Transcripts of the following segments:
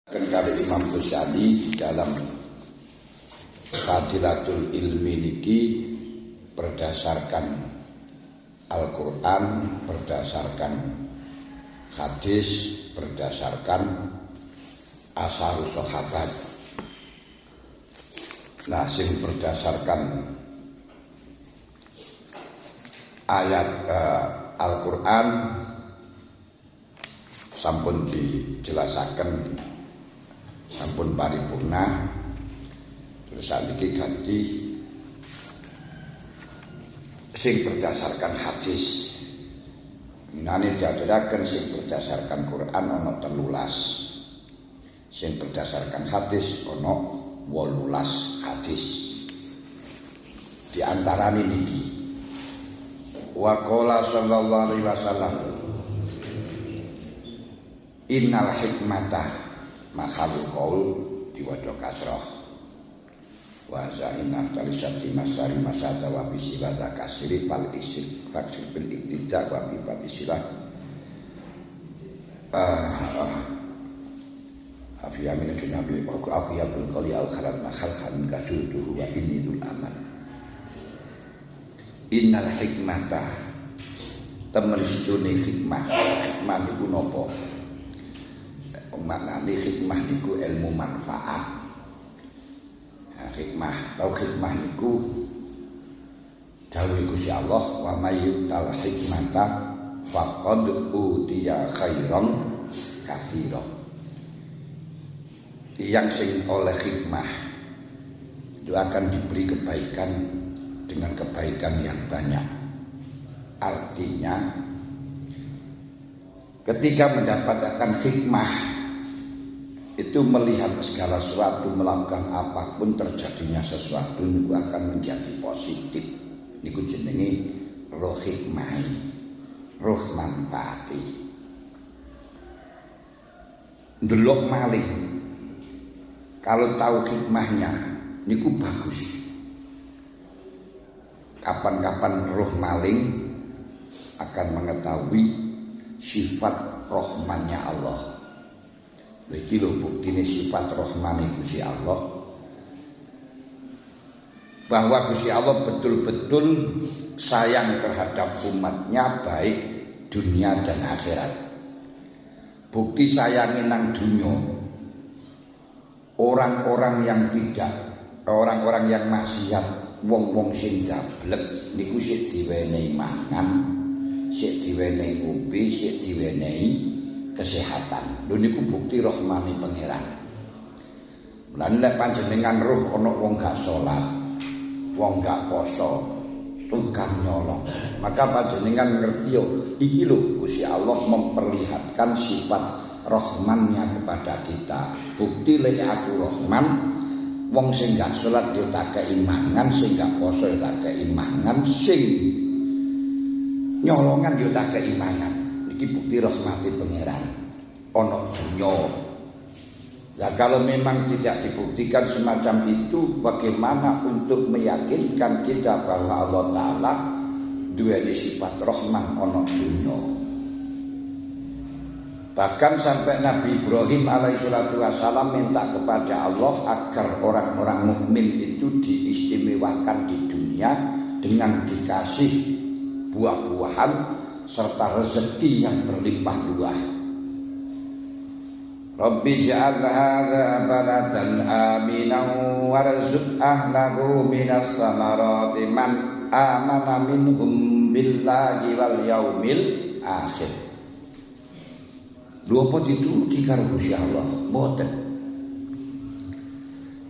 Kali Imam Ghazali di dalam Fadilatul Ilmi niki berdasarkan Al-Quran, berdasarkan hadis, berdasarkan asarus sahabat. Nah, sing berdasarkan ayat Al-Quran sampun dijelasaken, sampun paripurna. Terus saiki ganti sing berdasarkan hadis. Minane diaturaken sing berdasarkan Quran ana 13. Sing berdasarkan hadis ana 18 hadis. Di antarane niki. Wa qala sallallahu alaihi wasallam, innal hikmata makhalul qaul diwaca kasrah wa za'inna talisati masari masada wa bisilata kasri fal isil faksir bil iktida wa bi fatisilah afiya min nabi wa afiya bil qali al khalat makhal khan kasuduhu wa innidul aman. Innal hikmata temeristune hikmah. Hikmah niku napa? Maknane hikmah niku ilmu manfaat. Nah, hikmah niku dawuh Gusti Allah, wa mayyutal hikmata faqad utiya khairan katsira. Yang sing oleh hikmah itu akan diberi kebaikan dengan kebaikan yang banyak. Artinya ketika mendapatkan hikmah itu melihat segala sesuatu, melakukan apapun terjadinya sesuatu niku akan menjadi positif. Niku jenenge roh hikmah, roh manfaati. Ndelok maling, kalau tahu hikmahnya niku bagus. Kapan-kapan roh maling akan mengetahui sifat rahmannya Allah. Iki lho buktine sifat rahmane Gusti Allah, bahwa Gusti Allah betul-betul sayang terhadap umatnya baik dunia dan akhirat. Bukti sayangin nang dunia, orang-orang yang maksiat, wong-wong sing gablek niku sik diwenehi mangan, sik diwenehi ngombe, sik diwenehi kesehatan. Lho niku bukti rahmane pangeran. Lan nek panjenengan roh ana wong gak salat, wong gak poso, tukang nyolong, maka panjenengan ngerti yo iki lho Gusti Allah memperlihatkan sifat rahmannya kepada kita. Bukti lek aku rahman, wong sing gak salat yo tak kei mangan, sing gak poso yo tak kei mangan, sing nyolongan yo tak kei mangan. Iki bukti rahmati pangeran ana dunya. Nah, kalau memang tidak dibuktikan semacam itu, bagaimana untuk meyakinkan kita bahwa Allah Ta'ala duweni sifat rahman ana dunya? Bahkan sampai Nabi Ibrahim alaihissalatu wassalam minta kepada Allah agar orang-orang mukmin itu diistimewakan di dunia dengan dikasih buah-buahan serta rezeki yang berlimpah ruah. Rabbi ja'al hadza baladan aminan warzuq ahlahu minas samarati man amana minhum billahi wal yaumil akhir. Lho apa dituruti karo Gusti Allah? Mboten.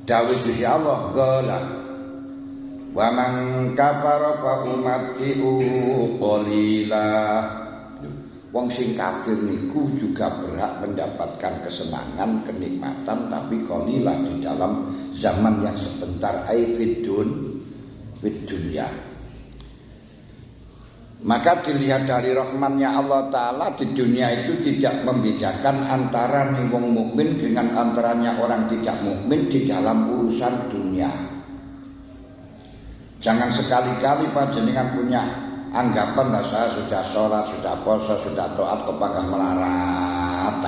Dawuh Gusti Allah qala wa man kafara fa umati'u qalila. Wong sing kafir niku juga berhak mendapatkan kesenangan, kenikmatan, tapi qalila di dalam zaman yang sebentar, fid dunya. Maka dilihat dari rahmannya Allah Ta'ala, di dunia itu tidak membedakan antara wong mukmin dengan antaranya orang tidak mukmin di dalam urusan dunia. Jangan sekali-kali panjenengan punya anggapan lah saya sudah sholat, sudah puasa, sudah taat kok pangkah melarat.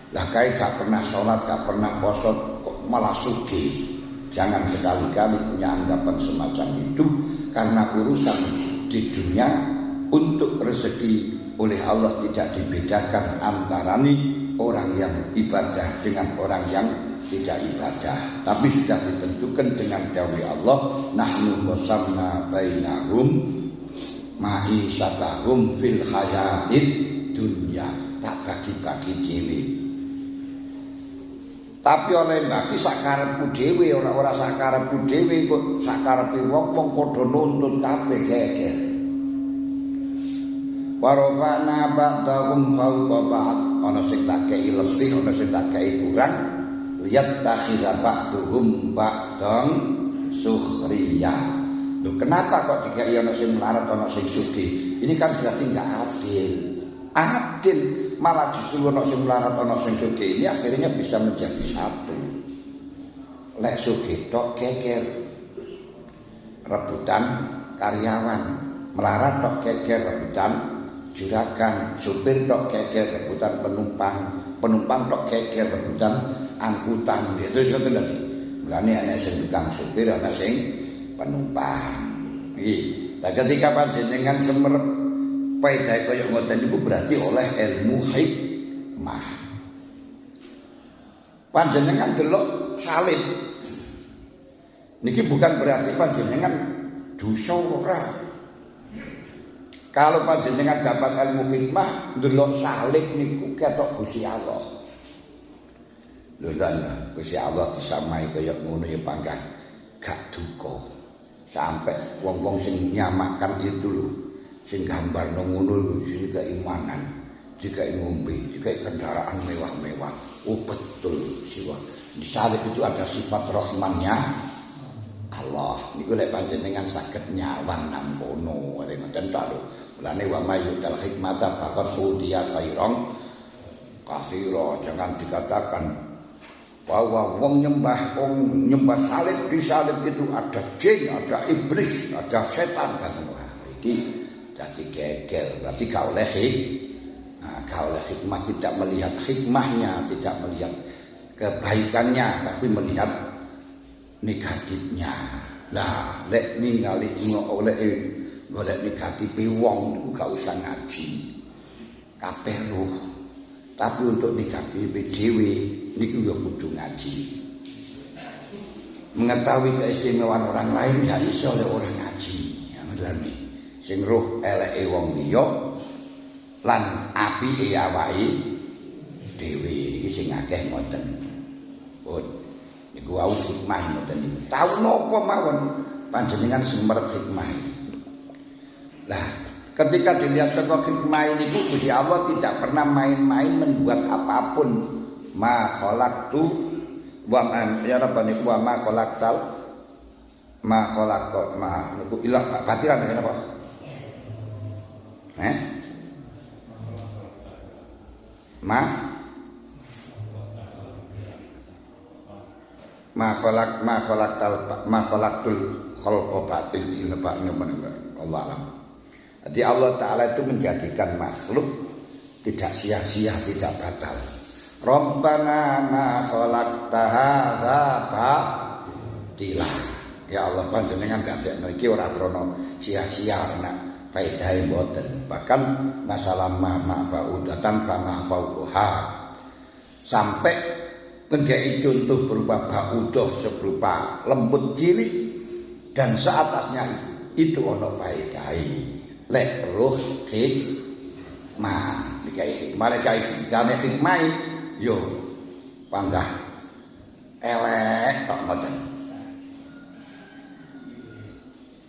Lah kae gak pernah sholat, gak pernah poso, kok malah sugih. Jangan sekali-kali punya anggapan semacam itu, karena urusan di dunia untuk rezeki oleh Allah tidak dibedakan antara orang yang ibadah dengan orang yang tidak ibadah, tapi sudah ditentukan dengan dawai Allah, nahnu qasamna bainahum ma'isyatahum fil hayatid dunya, tak bagi-bagi dhewe. Tapi oleh bagi sakarepku dhewe, ora sakarepku dhewe kok sakarepe wong padha nuntut kabeh geger. Warofana ba'dahum fawqa ba'd, ana sing tak kei lebih, ana sing tak kei kurang. Lihat takhila ba'duhum ba'dan sukhriya. Loh, kenapa kok dikai ana sing melarat ana sing sugih? Ini kan berarti enggak adil. Adil, malah justru ana sing melarat ana sing sugih ini akhirnya bisa menjadi satu. Lek sugih tok geger rebutan karyawan, melarat tok geger rebutan juragan, supir tok geger rebutan penumpang tok geger rebutan angkutan. Itu sing ngoten lho. Mulane ana sing tukang supir, ana sing penumpang. Iki. Lah ketika panjenengan semerep paedahe kaya ngoten niku berarti oleh ilmu hikmah. Panjenengan delok salib. Niki bukan berarti panjenengan dosa ora. Kalau panjenengan dapat ilmu hikmah, ndelok salib niku ketok Gusti Allah. Lho lan Gusti Allah disamai kaya ngono ya panggah gak duka. Sampai wong-wong sing nyamakan itu lho, sing gambarno ngono lho, sing keimanan, jika ngombe, jika kendaraan mewah-mewah. Oh betul siwa. Di salib itu ada sifat rahmannya Allah. Niku lek panjenengan saged nyawang nang kono, ngoten ta lho. Mulane wa mayyutal hikmata faqad utiya khairan katsira. Jangan dikatakan bahwa wong nyembah salib, di salib itu ada jin, ada iblis, ada setan kan. Iki dadi geger, berarti gak oleh hikmah, tidak melihat hikmahnya, tidak melihat kebaikannya, tapi melihat negatifnya. Lah lek ningali oleh golek negatif wong niku gak usah ngaji. Kabeh roh. Tapi untuk negatif dhewe niku ya kudu ngaji. Mengetahui keistimewaan orang lain ya iso oleh orang ngaji. Ya ngerti. Sing roh eleke wong liya lan apike awake dhewe iki sing akeh ngoten. Pun niku wau hikmah ngoten niku. Tahu napa mawon panjenengan semerep hikmah. Lah, ketika dilihat saka hikmah ini Gusti Allah tidak pernah main-main membuat apapun. Ma khalaqtu wa ya rabbani wa ma khalaqtal ma khalaqtu ma niku ilang batiran ya napa? Ma khalaqtul khalqa batil illa Allah alam. Jadi Allah Ta'ala itu menjadikan makhluk tidak sia-sia, tidak batal. Rabbana ma khalaqta hadza batila. Ya Allah panjenengan dadekno iki ora krana sia-sia nek faedahe mboten. Bahkan masalah ma baudatan kama fauha. Sampai ngekei contoh berupa baudah seberupa lembut cilik dan seatasnya itu ono faedahe. Lek roh hikmah dikai mereka ikane hikmah yo panggah elek tok ngoten.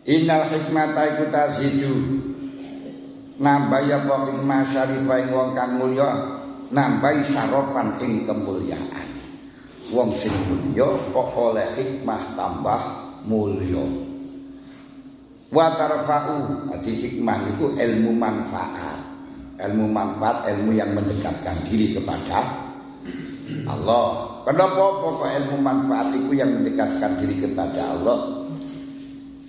Innal hikmata iku tazidu nambah ya hikmah syarifah ing wong kang mulya, nambah saropan ing kemuliaan. Wong sing mulya kok oleh hikmah tambah mulya. Wa tarfa'u, ati hikmah itu ilmu manfaat. Ilmu manfaat, ilmu yang mendekatkan diri kepada Allah. Kenapa pokok ilmu manfaat itu yang mendekatkan diri kepada Allah?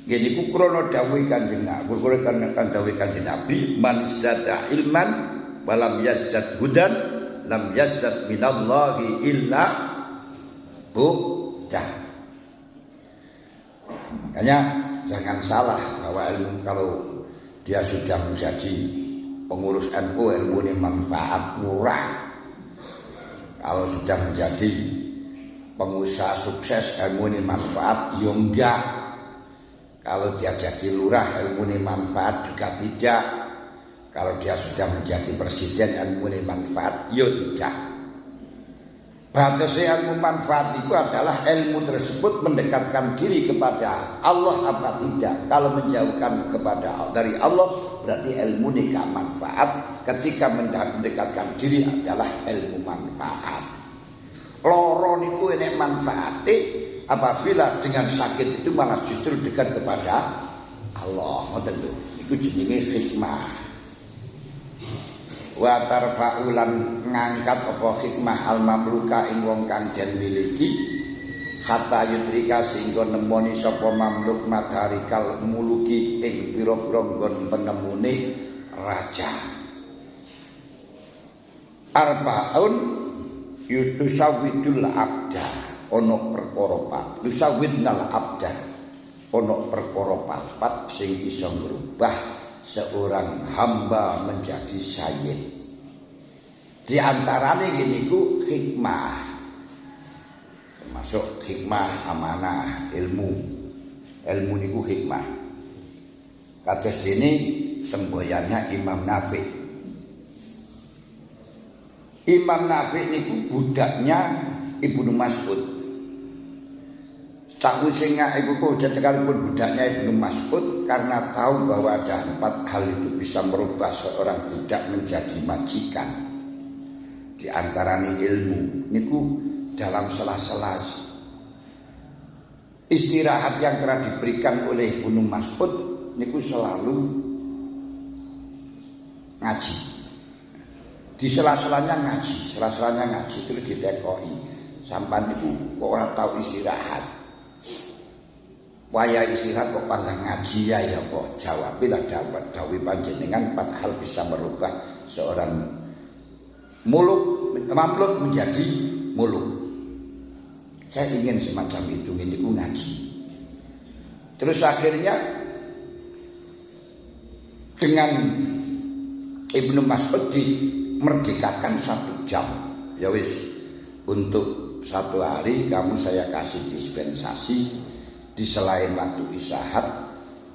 Jadi krono dawuh Kanjeng Nabi, krono dawuh Kanjeng Nabi, man izdada ilman walam yazdad hudan lam yazdad minallahi illa bu'dah. Makanya jangan salah bahwa ilmu kalau dia sudah menjadi pengurus NU, ilmu ini manfaat murah. Kalau sudah menjadi pengusaha sukses, ilmu ini manfaat ya enggak. Kalau dia jadi lurah, ilmu ini manfaat juga tidak. Kalau dia sudah menjadi presiden, ilmu ini manfaat ya tidak. Batasnya ilmu manfaat itu adalah ilmu tersebut mendekatkan diri kepada Allah apa tidak. Kalau menjauhkan dari Allah berarti ilmu ini gak manfaat. Ketika mendekatkan diri adalah ilmu manfaat. Loro niku enek manfaate apabila dengan sakit itu malah justru dekat kepada Allah. Ngoten lho. Iku jenenge hikmah. Wa tarfa'ulan ngangkat apa hikmah al mamluka ing wong kang den miliki hatta yudrika sehingga nemoni sapa mamluk madharikal muluki ing pira-pira nggon penemune raja. Arbaun yutusawidul abda ono perkara pat tusawidnal abda ono perkara papat sing iso ngrubah seorang hamba menjadi sayyid. Di antaranya gini ku hikmah, termasuk hikmah amanah ilmu niku hikmah. Kados ini semboyannya Imam Nafi. Imam Nafi niku budaknya Ibnu Mas'ud. Sakwise ibu kuda sekalipun budaknya Ibnu Mas'ud karena tahu bahwa ada 4 hal itu bisa merubah seorang budak menjadi majikan. Di antaranya ilmu niku dalam sela-sela istirahat yang telah diberikan oleh Ibnu Mas'ud niku selalu ngaji. Di sela-selanya ngaji terus ditekoi. Sampai niku kok ora tahu istirahat. Waya istirahat kok panggang ngaji ya kok jawabilah dapat dawi panjenengan 4 hal bisa merubah seorang mamluk menjadi muluk. Saya ingin semacam itu niku ngaji. Terus akhirnya dengan Ibnu Mas'ud dimerdekakan 1 jam. Ya wis, untuk 1 hari kamu saya kasih dispensasi. Di selain waktu istirahat,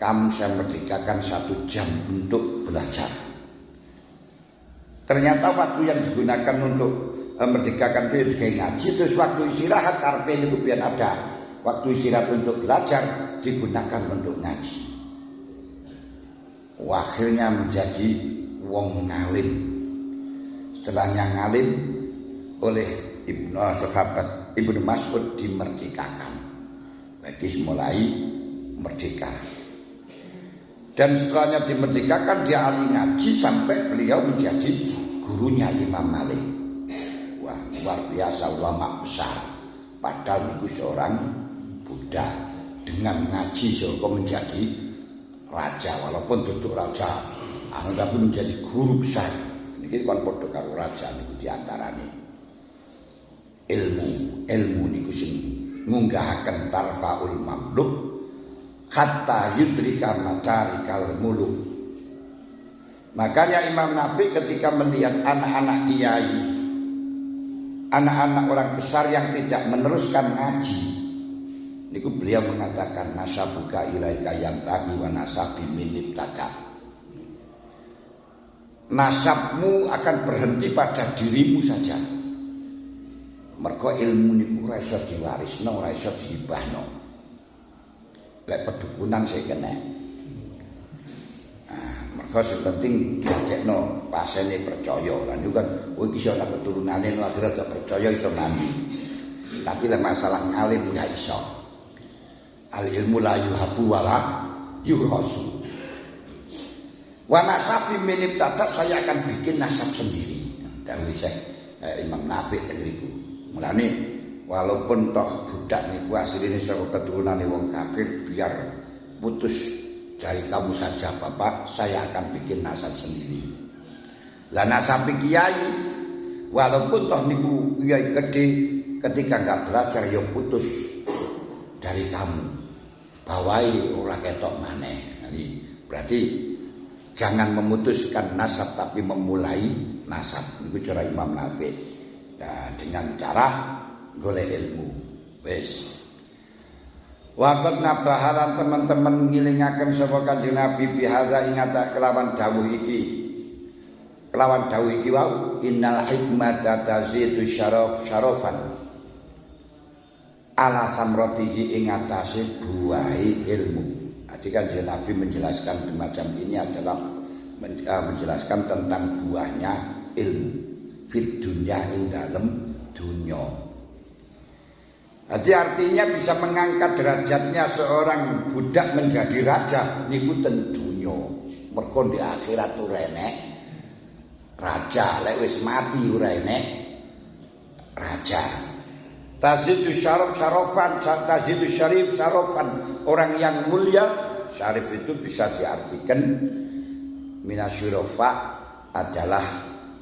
kamu saya merdekakan 1 jam untuk belajar. Ternyata waktu yang digunakan untuk merdekakan itu kayak ngaji, terus waktu istirahat karpe itu biar ada. Waktu istirahat untuk belajar digunakan untuk ngaji. Akhirnya menjadi wong ngalim. Setelahnya ngalim oleh Ibnu Mas'ud dimerdekakan. Bagi mulai merdeka. Dan setelahnya dimerdekakan dia ahli ngaji sampai beliau menjadi gurunya Imam Malik. Wah, luar biasa ulama besar. Padahal itu seorang budak dengan ngaji sehingga menjadi raja, walaupun duduk raja, tapi menjadi guru besar. Ini kan padha karo raja niku diantarane. Ilmu niku sing ngunggahaken tarfaul mamluk hatta yudrika matarikal muluk. Makanya Imam Nafi ketika melihat anak-anak kiai, anak-anak orang besar yang tidak meneruskan ngaji, niku beliau mengatakan nasabuka ilaika yantahi wa nasabi minit tadak. Nasabmu akan berhenti pada dirimu saja. Mergo ilmu niku ora iso diwarisno, ora iso dihibahno. Lek pedukunan sing kena. Mergo sing penting dadekno pasene percaya. Lan niku kan kowe iki iso ana keturunane akhirnya gak percaya iso mandi. Tapi lek masalah ngalim gak iso. Al ilmu la yuhabu wala yuhasu. Wa nasabi minib tadak saya akan bikin nasab sendiri. Dawuh Imam Nafi tegriku. Mulane walaupun toh budak niku asline saka keturunane wong kafir, biar putus dari kamu saja Bapak, saya akan bikin nasab sendiri. Lah nasab kiai Walaupun toh niku ya gede, ketika nggak belajar ya putus dari kamu. Bawai ora ketok maneh. Berarti jangan memutuskan nasab tapi memulai nasab. Itu cara Imam Nawawi. Nah, dengan cara golek ilmu. Wes. Waqat nabahalan teman-teman ngilingaken sapa Kanjeng Nabi bihaza ingata kelawan dawuh iki. Kelawan dawuh iki wau innal hikmata tazidu syarafan. Ala samratihi ing atase buahe ilmu. Jadi Kanjeng Nabi menjelaskan semacam ini adalah menjelaskan tentang buahnya ilmu. Fit dunya ing dalem dunya. Jadi artinya bisa mengangkat derajatnya seorang budak menjadi raja niku tentunya. Mergo di akhirat ora enek raja, lek wis mati ora enek raja. Tazidu syarafan, tazidu syarif syarafan. Orang yang mulia, syarif itu bisa diartikan minasyurafa adalah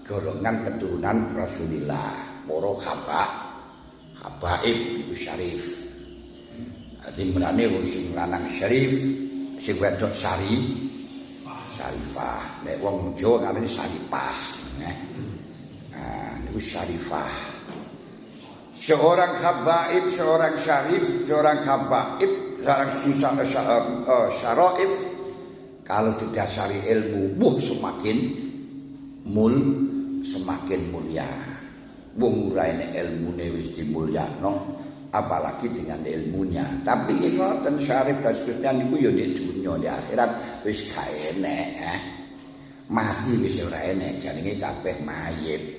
golongan keturunan Rasulullah. Para habaib itu syarif. Dadi mulane wong sing lanang syarif, sing wedok syarifah. Nek wong Jawa ngarani syarifah, niku syarifah. Seorang habaib, seorang syarif, seorang habaib, seorang syaraif kalau didasari ilmu, semakin mulia. Wong ora enek ilmune wis dimulyakno, apalagi dengan ilmunya. Tapi iki ngoten syarif dan seterusnya niku ya nek dunya di akhirat wis gak enek. Mati wis ora enek, jenenge kabeh mayit.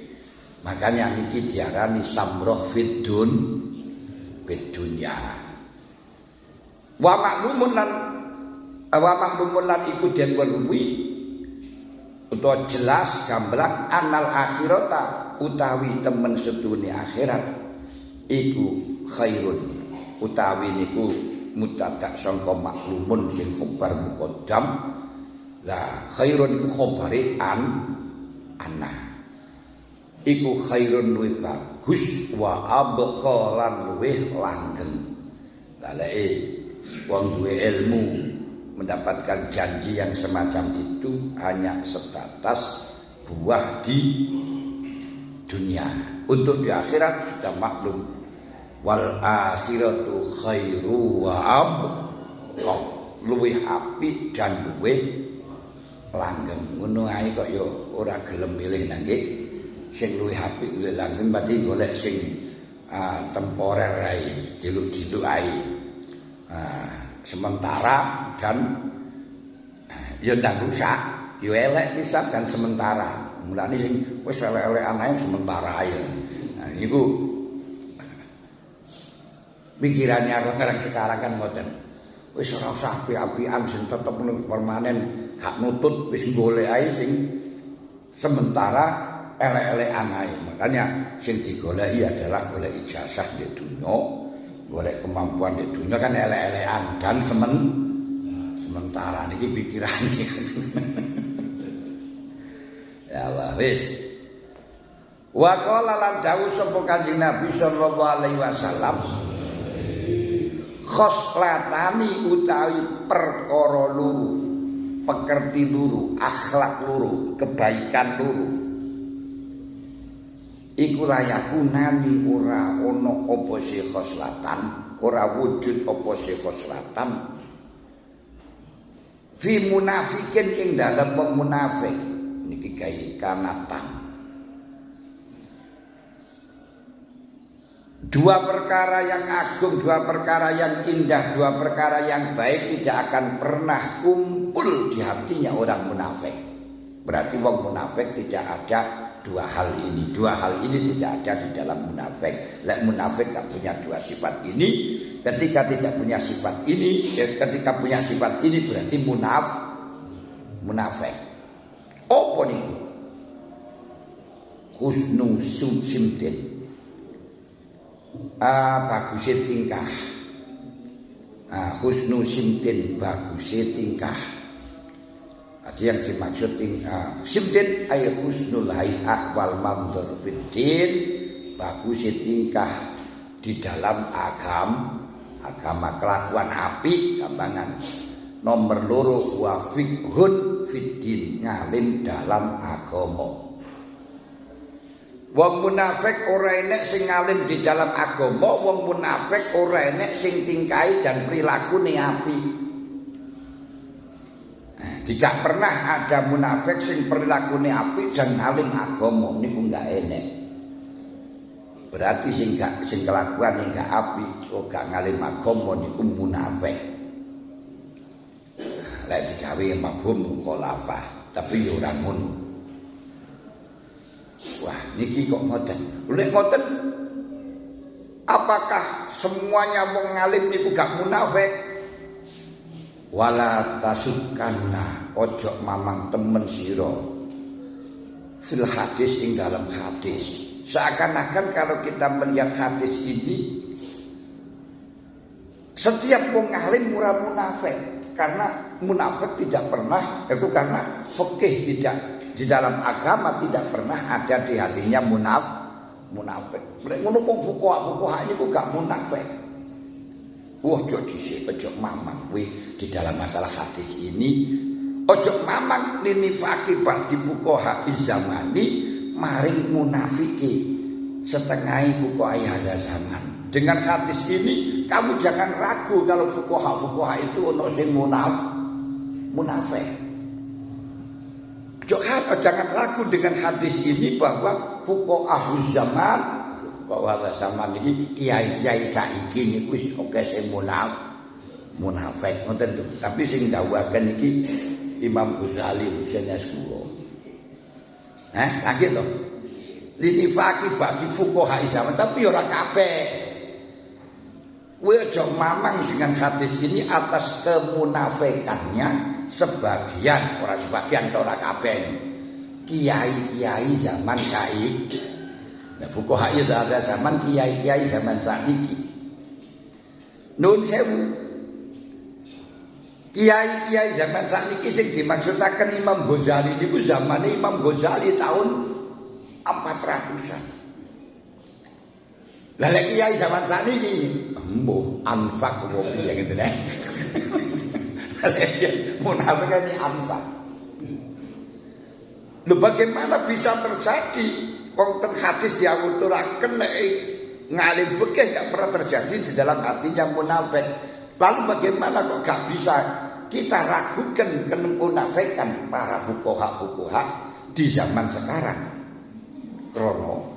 Makanya niki diarani samroh fid dunya. Wa maklumun lan iku den weruhi utawa jelas gamblang anal akhirata utawi temen sedune akhirat iku khairun utawi niku mutadak sangka maklumun sing khabar muqaddam la khairun iku khabare ana iku khairun luwih bagus wa abqa lan luwih langgeng. Lha wong duwe ilmu mendapatkan janji yang semacam itu hanya sebatas buah di dunia. Untuk di akhirat sudah maklum. Wal akhiratu khairu wa abqa. Luwih apik dan luwih langgeng. Ngono ae kok ya ora gelem milih nangge sing luwih apik luwih langgeng berarti golek sing temporer ae, diluk-diluk ae. Sementara dan ya ndak rusak, ya elek pisan dan sementara. Mulane sing wis elek-elek anae sementara ae. Nah niku pikirannya orang sekarang kan ngoten. Wis ora usah api-apian sing tetep permanen, gak nutut wis golek ae sing sementara elek-elek anae. Makanya sing digoleki adalah golek ijazah di dunya. Golek kemampuan di dunia kan elek-elekan dan sementara niki pikirane. Ya Allah wis. Wa qala lan dawuh sapa Kanjeng Nabi sallallahu alaihi wasallam khoslatani utawi perkara loro, pekerti loro, akhlak loro, kebaikan loro. Iku layakunani ora ana apa sih khoslatan, ora wujud apa sih khoslatan fi munafikin ing dalem wong munafik. Niki gawe kanatan. Dua perkara yang agung, dua perkara yang indah, dua perkara yang baik tidak akan pernah kumpul di hatinya orang munafik. Berarti wong munafik tidak ada dua hal ini. Dua hal ini tidak ada di dalam munafik. Lek munafik tak punya dua sifat ini. Ketika tidak punya sifat ini, ketika punya sifat ini berarti munafik. Apa nih? Husnu simtin. Bagusnya tingkah. Husnu simtin bagusnya tingkah. Yang dimaksud simtin ay husnul hay'ah wal mandur fiddin, bagus tingkah di dalam agama kelakuan apik gampangan. Nomor loro wa fiqhun fiddin, ngalim dalam agama. Wong munafik ora enek sing ngalim di dalam agama, wong munafik ora enek sing tingkai dan prilakune apik. Jika pernah ada munafik sing perilakunya apik dan alim agama niku enggak enek. Berarti sing kelakuan enggak apik, gak ngalim agama niku munafik. Lek digawe mafhum mukhalafah, tapi yo ora ngono. Wah, niki kok ngoten. Lek ngoten apakah semuanya wong ngalim niku gak munafik? Wala tasukkanna, ojo mamang temen sira fil hadis ing dalam hadis. Seakan-akan kalau kita melihat hadis ini, setiap wong ngalim ora munafik, karena munafik tidak pernah, itu karena fikih tidak di dalam agama tidak pernah ada di hatinya munafik. Mereka ngono wong fuqaha niku gak munafik. Wah, ojo mamang kuwi di dalam masalah hadis ini. Ojo mamang ninifaki ba'di fuqaha zamani maring munafiki setengah fuqaha hadza zaman. Dengan hadis ini kamu jangan ragu kalau fuqaha itu ono sing munafik. Jangan ragu dengan hadis ini bahwa fuqaha zaman, bahwa zaman ini kiai-kiai saiki niku wis oke sing munafik ngoten lho. Tapi sing dawuhaken iki Imam Ghazali jenis kula. Lagi to. Linifaki bagi fuqaha zaman, tapi ora kabeh. Kowe aja mamang dengan hadis ini atas kemunafikannya sebagian, ora kabeh. Kiai-kiai zaman saiki. Nah, fuqaha itu ada zaman kiai-kiai zaman saiki. Nun sewu. Kiai-kiai zaman saiki sing dimaksudaken Imam Ghazali niku zamane Imam Ghazali tahun 400-an. Lah lek kiai zaman sakniki mbuh anfak opo piye ngene nek. Munafik ini anfak. Lho bagaimana bisa terjadi? Wonten hadis diawuturaken nek ngalim fikih gak pernah terjadi di dalam hatinya munafik. Lalu bagaimana kok gak bisa kita ragukan kemunafikan para fuqaha di zaman sekarang? Krono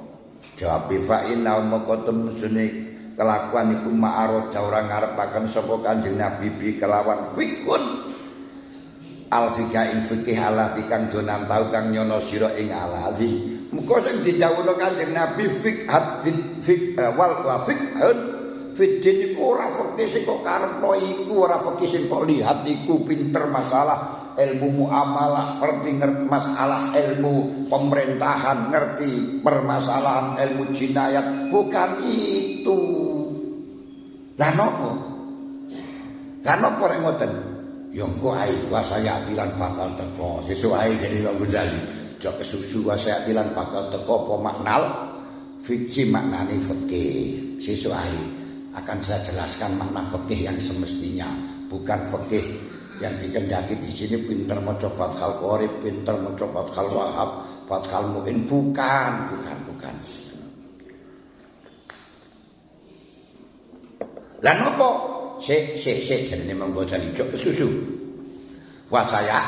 jawab fa inna maqatum sunni kelakuan iku ma'arad ora ngarepaken sapa Kanjeng Nabi bi kelawan fikun al-fikah ing fikih Allah kang donan tau kang nyono sira ing alazi. Muga sing didhawuhna Kanjeng Nabi fikhat wal fikhun fiddin iku ora fikih sing kok karepno iku, ora fikih sing kok lihat iku pinter masalah ilmu muamalah, ngerti masalah ilmu pemerintahan, ngerti permasalahan ilmu jinayat, bukan itu. Lah napa? Lah napa rek ngoten? Ya engko ae wasaya atilan bakal teko. Sesuk ae jadi Imam Ghazali. Jok kesusu wasaya atilan bakal teko apa maknal fikih maknane fikih. Sesuk ae akan saya jelaskan makna fikih yang semestinya, bukan fikih yang dikendaki di sini pinter maca Fathul Qorib, pinter maca Fathul Wahab, Fathul Mu'in, bukan. Lah napa? Sik jenenge Imam Ghazali jok kesusu. Wah saya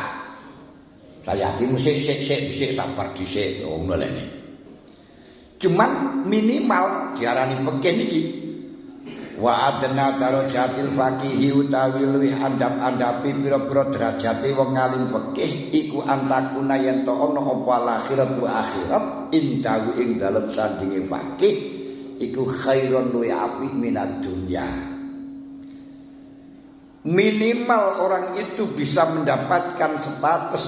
iki sik sabar dhisik ngono lho ini. Cuman minimal diarani fikih niki. Wa adna darajatil faqihi utawi luwih andap-andapi pira-pira derajate wong ngalim fikih iku antakuna yen to ana apa akhirat wa akhirat indahu ing dalem sandinge fakih iku khairun luwih apik minad dunya. Minimal orang itu bisa mendapatkan status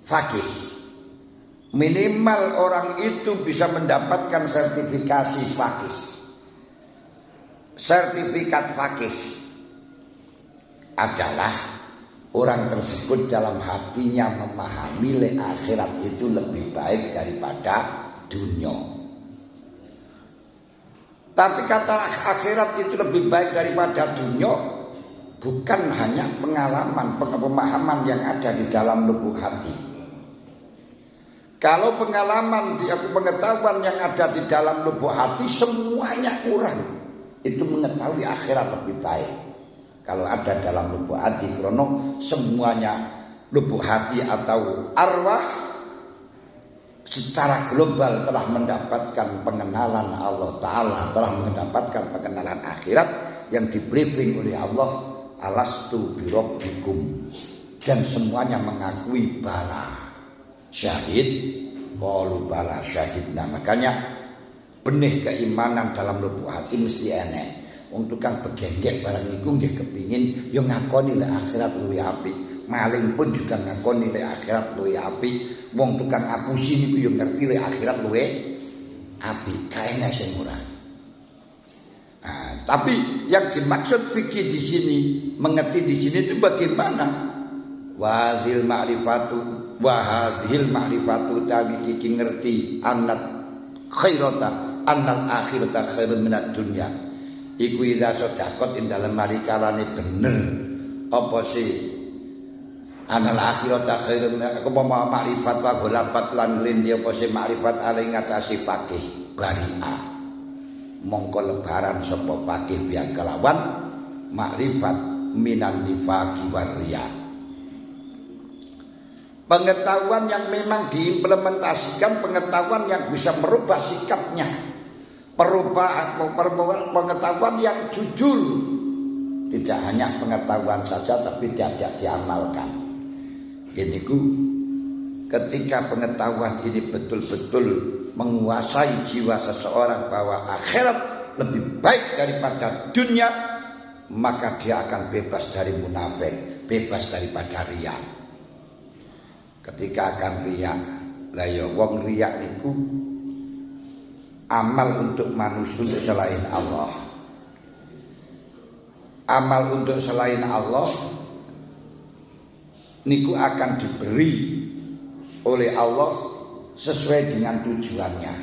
fakih. Minimal orang itu bisa mendapatkan sertifikasi fakih. Sertifikat fakih adalah orang tersebut dalam hatinya memahami akhirat itu lebih baik daripada dunia. Tapi kata akhirat itu lebih baik daripada dunia bukan hanya pengalaman, pemahaman yang ada di dalam lubuk hati. Kalau pengalaman, pengetahuan yang ada di dalam lubuk hati, semuanya orang itu mengetahui akhirat lebih baik. Kalau ada dalam lubuk hati, karena semuanya lubuk hati atau arwah secara global telah mendapatkan pengenalan Allah Ta'ala, telah mendapatkan pengenalan akhirat yang dibriefing oleh Allah, alastu birabbikum, dan semuanya mengakui bala syahid, qalu bala syahidna. Makanya benih keimanan dalam lubuk hati mesti enek. Wong tukang begengek barang niku nggih kepingin yo ngakoni lek akhirat luwih apik. Maling pun juga ngakoni lek akhirat luwih apik. Wong tukang apusi niku yo ngerti lek akhirat luwih apik. Kae sing ora. Nah, tapi yang dimaksud fikih di sini, mengerti di sini itu bagaimana? Wahil ma'rifatu wa hadhil ma'rifatu tawi iki ngerti annat khairata annal akhirata khairun minad dunya. Iku ida sedakot ing dalem mari kalane bener apa sih anal akhirata khairun apa makrifat wa golapat lan lindi apa sih makrifat ale ngatasi fakih bari'a mongko lebaran sapa fakih biang kelawan makrifat minan nifaqi waria. Pengetahuan yang memang diimplementasikan, pengetahuan yang bisa merubah sikapnya, pengetahuan yang jujur, tidak hanya pengetahuan saja tapi tidak diamalkan. Ini ketika pengetahuan ini betul-betul menguasai jiwa seseorang bahwa akhirat lebih baik daripada dunia, maka dia akan bebas dari munafik, bebas daripada riya. Ketika akan riya, lah ya wong riya niku amal untuk manusia untuk selain Allah. Amal untuk selain Allah niku akan diberi oleh Allah sesuai dengan tujuannya.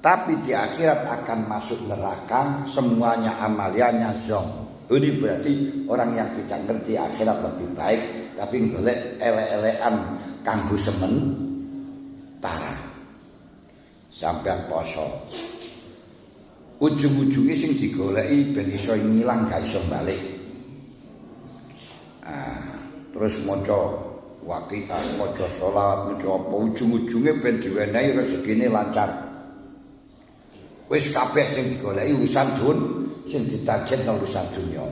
Tapi di akhirat akan masuk neraka, semuanya amalnya zong. Ini berarti orang yang tidak ngerti akhirat lebih baik, tapi golek elek-elekan kanggo sementara. Sampeyan poso. Ujung-ujunge sing digoleki ben iso ngilang gak iso balik. Terus maca waqiah, maca salat, maca apa ujung-ujunge ben diwenehi rezekine lancar. Wis kabeh sing digoleki urusan sing ditargetno urusan dunia.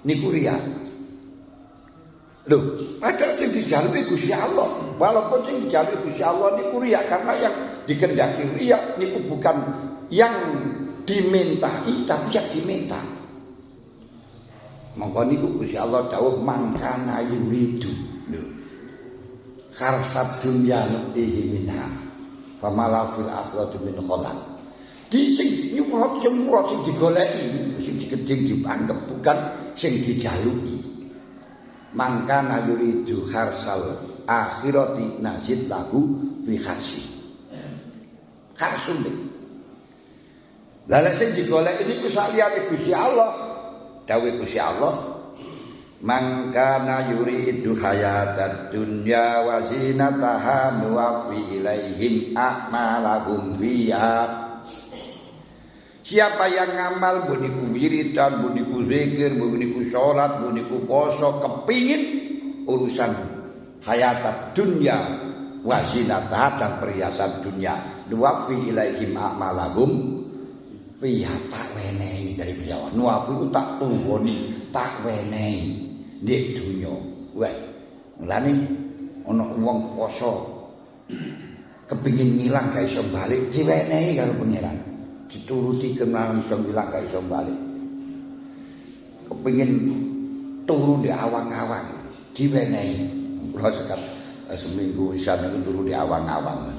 Niku riya. Loh, padahal sing dijaluki Gusti Allah. Walaupun sing dijaluki Gusti Allah niku riya, karena yang dikehendaki riya niku bukan yang dimintai tapi yang diminta. Monggo niku Gusti Allah dawuh mangkana yuridu. Lho. Kharsad dunya nutihi minha. Famala fil akhirati min khalaq. Di sing nyuwun sing digoleki, sing digedeng dianggep bukan sing dijaluki. Mangkana yuridu kharsal akhirati nazid lahu fi kharsi. Kharsun. Lah sing digoleki niku saliyane Gusti Allah. Dawuh Gusti Allah, mangkana yuridu hayatad dunya wa zinataha nuwaffi ilaihim a'malahum fiha. Siapa yang ngamal buniku wiridan, buniku zikir, buniku sholat, buniku poso, kepingin urusan hayatat dunia, wazinatah dan perhiasan dunia, nuwafi ilaihim a'malahum fiha tak wenehi dari Jawa. Nuwafi itu tak tunggoni, tak wenehi di dunia. Wah, mulane ana wong poso kepingin ngilang gak iso balik, diwenehi karo pangeran. Dituruti kenal iso ngilang gak iso balik. Kepingin turu di awang-awang, diwenehi. Kula sekat seminggu isa niku turu di awang-awang.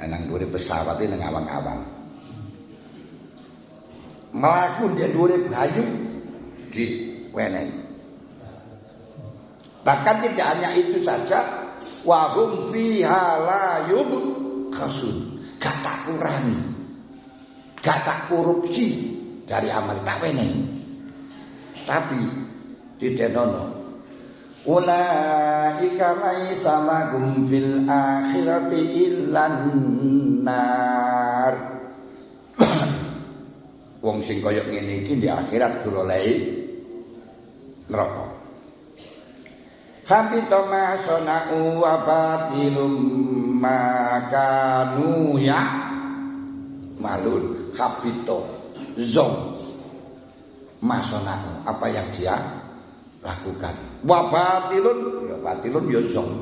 Nang dhuwure pesawat nang awang-awang. Mlaku di dhuwure bayu diwenehi. Bahkan tidak hanya itu saja, wa hum fiha la yubkhasun. Gak tak kurangi, gak tak korupsi dari amal tak wenehi. Tapi didenono ulaika laisa lahum fil akhirati illan nar. Wong sing kaya ngene iki di akhirat goleki neraka. Habita ma sana'u wa batilum ma kanu ya malun. Habita zong ma sana'u, apa yang dia lakukan. Wa batilun ya zong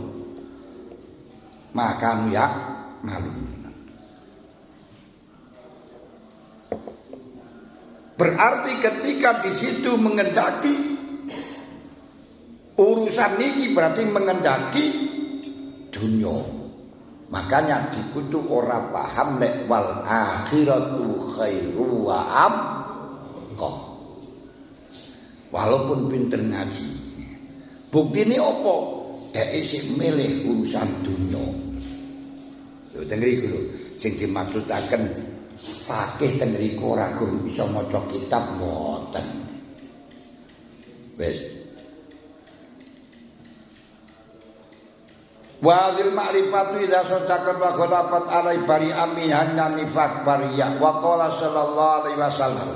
ma kanu ya malun. Berarti ketika di situ mengendaki urusan ini berarti mengendaki dunia. Makanya dikutu orang paham lek wal akhiratu khairu wa abqa. Walaupun pinter ngaji, bukti ini apa? Isik milih urusan dunia. Lho tengri lho, sing dimaksudaken fakih tengri ora guru bisa maca kitab mboten. Wis. Wa'adil ma'rifatu idha sodakan wa kholapat alai bari aminhan nifak bariyah wa qala sallallahu alaihi wasallam